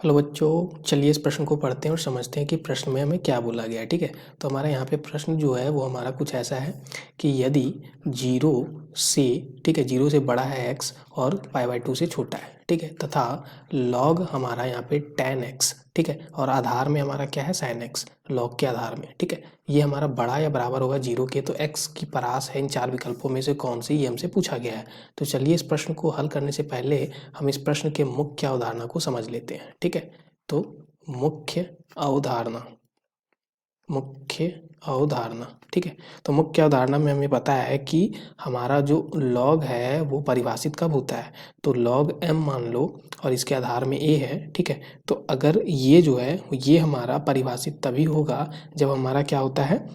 Hello बच्चों, चलिए इस प्रश्न को पढ़ते हैं और समझते हैं कि प्रश्न में हमें क्या बोला गया है। ठीक है, तो हमारा यहाँ पे प्रश्न जो है वो हमारा कुछ ऐसा है कि यदि जीरो से, ठीक है, जीरो से बड़ा है x और पाई/2 से छोटा है, ठीक है, तथा log हमारा यहाँ पे tan x, ठीक है, और आधार में हमारा क्या है sin x, log के आधार में, ठीक है, ये हमारा बड़ा या बराबर होगा जीरो के, तो x की परास है इन चार विकल्पों में से कौन सी, ये हमसे पूछा गया है। तो चलिए इस प्रश्न को हल करने से पहले हम इस प्रश्न के मुख्य अवधारणा को समझ लेते हैं। ठीक है, तो मुख्य अवधारणा, मुख्य अवधारणा, ठीक है, तो मुख्य अवधारणा में हमें पता है कि हमारा जो लॉग है वो परिभाषित कब होता है, तो log m मान लो और इसके आधार में a है, ठीक है, तो अगर ये जो है ये हमारा परिभाषित तभी होगा जब हमारा क्या होता है,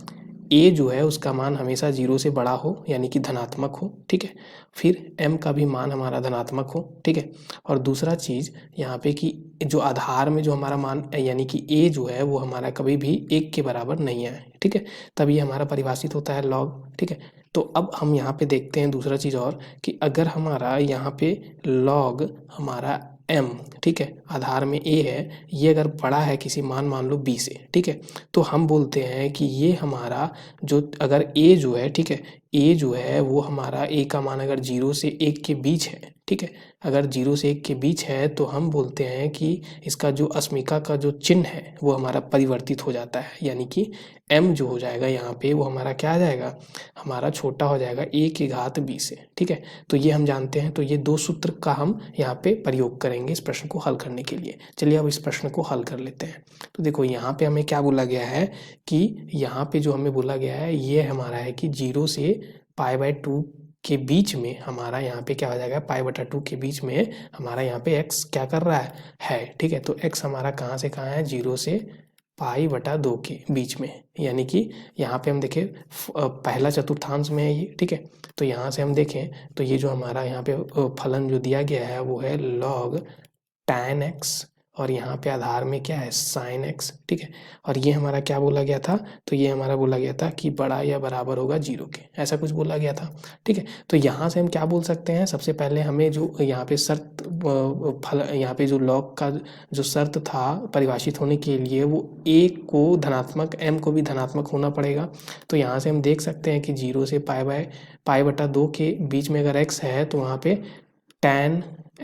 a जो है उसका मान हमेशा जीरो से बड़ा हो यानी कि धनात्मक हो, ठीक है, फिर m का भी मान हमारा धनात्मक हो, ठीक है, और दूसरा चीज़ यहाँ पे कि जो आधार में जो हमारा मान यानी कि a जो है वो हमारा कभी भी एक के बराबर नहीं है, ठीक है, तब ये हमारा परिभाषित होता है लॉग, ठीक है। तो अब हम यहाँ पे देखते हैं दूसरा चीज़ और कि अगर हमारा यहाँ पे लॉग हमारा m, ठीक है, आधार में a है, ये अगर बड़ा है किसी मान लो b से, ठीक है, तो हम बोलते हैं कि ये हमारा जो अगर a जो है, ठीक है, a जो है वो हमारा a का मान अगर जीरो से एक के बीच है, ठीक है, अगर जीरो से एक के बीच है तो हम बोलते हैं कि इसका जो अस्मिका का जो चिन्ह है वो हमारा परिवर्तित हो जाता है, यानी कि m जो हो जाएगा यहाँ पे वो हमारा क्या आ जाएगा, हमारा छोटा हो जाएगा a की घात b से, ठीक है, तो ये हम जानते हैं। तो ये दो सूत्र का हम यहाँ पे प्रयोग करेंगे इस प्रश्न को हल करने के लिए। चलिए अब इस प्रश्न को हल कर लेते हैं। तो देखो यहाँ पे हमें क्या बोला गया है कि यहाँ पे जो हमें बोला गया है ये हमारा है कि जीरो से पाई/2 के बीच में हमारा यहाँ पे क्या हो जाएगा, पाई/2 के बीच में हमारा यहाँ पे x क्या कर रहा है, ठीक है, तो x हमारा कहाँ से कहाँ है, जीरो से पाई/2 के बीच में, यानी कि यहाँ पे हम देखें पहला चतुर्थांश में है ये, ठीक है, तो यहाँ से हम देखें तो ये जो हमारा यहाँ पे फलन जो दिया गया है वो है log tan x और यहाँ पे आधार में क्या है sin x, ठीक है, और ये हमारा क्या बोला गया था, तो ये हमारा बोला गया था कि बड़ा या बराबर होगा जीरो के, ऐसा कुछ बोला गया था, ठीक है। तो यहाँ से हम क्या बोल सकते हैं, सबसे पहले हमें जो यहाँ पे शर्त फल यहाँ पे जो log का जो शर्त था परिभाषित होने के लिए वो a को धनात्मक m को भी धनात्मक होना पड़ेगा। तो यहाँ से हम देख सकते हैं कि जीरो से पाई/2 के बीच में अगर x है तो वहाँ पे tan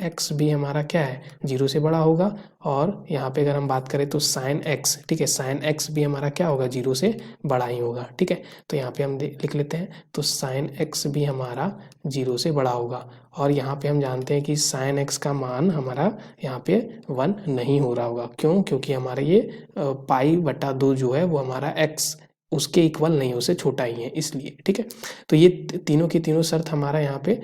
x भी हमारा क्या है, जीरो से बड़ा होगा, और यहाँ पे अगर हम बात करें तो sin x, ठीक है, sin x भी हमारा क्या होगा, जीरो से बड़ा ही होगा, ठीक है, तो यहाँ पे हम लिख लेते हैं तो sin x भी हमारा जीरो से बड़ा होगा, और यहाँ पे हम जानते हैं कि sin x का मान हमारा यहाँ पे 1 नहीं हो रहा होगा, क्यों, क्योंकि हमारा ये पाई/2 जो है वो हमारा x उसके इक्वल नहीं, उससे छोटा ही है, इसलिए, ठीक है। तो ये तीनों की तीनों शर्त हमारा यहाँ पे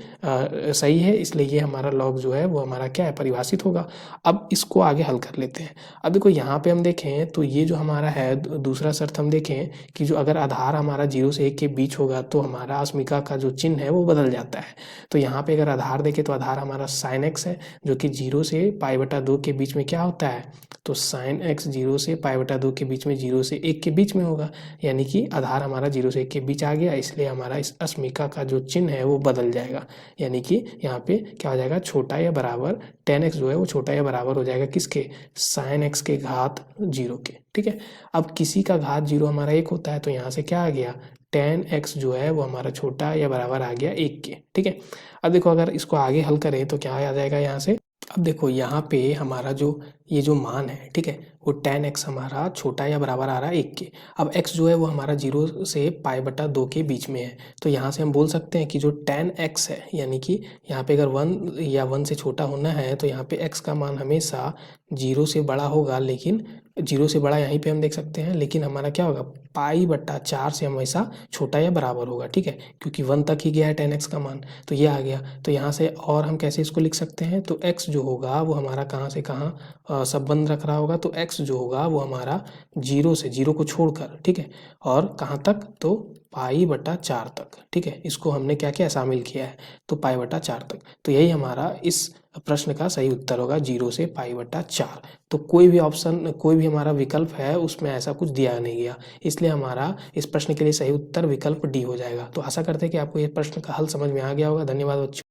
सही है, इसलिए ये हमारा लॉग जो है वो हमारा क्या है, परिभाषित होगा। अब इसको आगे हल कर लेते हैं। अब देखो यहाँ पे हम देखें तो ये जो हमारा है दूसरा शर्त हम देखें कि जो अगर आधार हमारा जीरो से एक के बीच होगा तो हमारा अस्मिका का जो चिन्ह है वो बदल जाता है। तो यहाँ पे अगर आधार देखें तो आधार हमारा sin x है जो कि जीरो से पाई/2 के बीच में क्या होता है, तो sin x जीरो से पाई/2 के बीच में जीरो से एक के बीच में होगा, यानी कि आधार हमारा जीरो से एक के बीच आ गया, इसलिए हमारा इस अस्मिका का जो चिन्ह है वो बदल जाएगा, यानी कि यहाँ पे क्या हो जाएगा, छोटा या बराबर tan x जो है वो छोटा या बराबर हो जाएगा किसके, sin x के घात जीरो के, ठीक है। अब किसी का घात जीरो हमारा एक होता है तो यहाँ से क्या आ गया, tan x जो है वो हमारा छोटा या बराबर आ गया एक के, ठीक है। अब देखो अगर इसको आगे हल करें तो क्या आ जाएगा यहाँ से, अब देखो यहाँ पे हमारा जो ये जो मान है, ठीक है, वो tan x हमारा छोटा या बराबर आ रहा है एक के। अब x जो है वो हमारा जीरो से पाई/2 के बीच में है, तो यहाँ से हम बोल सकते हैं कि जो tan x है, यानी कि यहाँ पे अगर 1 या 1 से छोटा होना है तो यहाँ पे x का मान हमेशा जीरो से बड़ा होगा, लेकिन जीरो से बड़ा यहीं पे हम देख सकते हैं, लेकिन हमारा क्या होगा, पाई/4 से हमेशा छोटा या बराबर होगा, ठीक है, क्योंकि 1 तक ही गया है tan x का मान, तो ये आ गया। तो यहाँ से और हम कैसे इसको लिख सकते हैं, तो x जो होगा वो हमारा कहाँ से कहाँ संबंध रख रहा होगा, तो x जो होगा वो हमारा जीरो से, जीरो को छोड़कर, ठीक है, और कहाँ तक, तो पाई/4 तक, ठीक है, इसको हमने क्या क्या शामिल किया है, तो पाई/4 तक। तो यही हमारा इस प्रश्न का सही उत्तर होगा, जीरो से पाई/4। तो कोई भी ऑप्शन, कोई भी हमारा विकल्प है उसमें ऐसा कुछ दिया नहीं गया, इसलिए हमारा इस प्रश्न के लिए सही उत्तर विकल्प डी हो जाएगा। तो आशा करते हैं कि आपको ये प्रश्न का हल समझ में आ गया होगा। धन्यवाद बच्चों।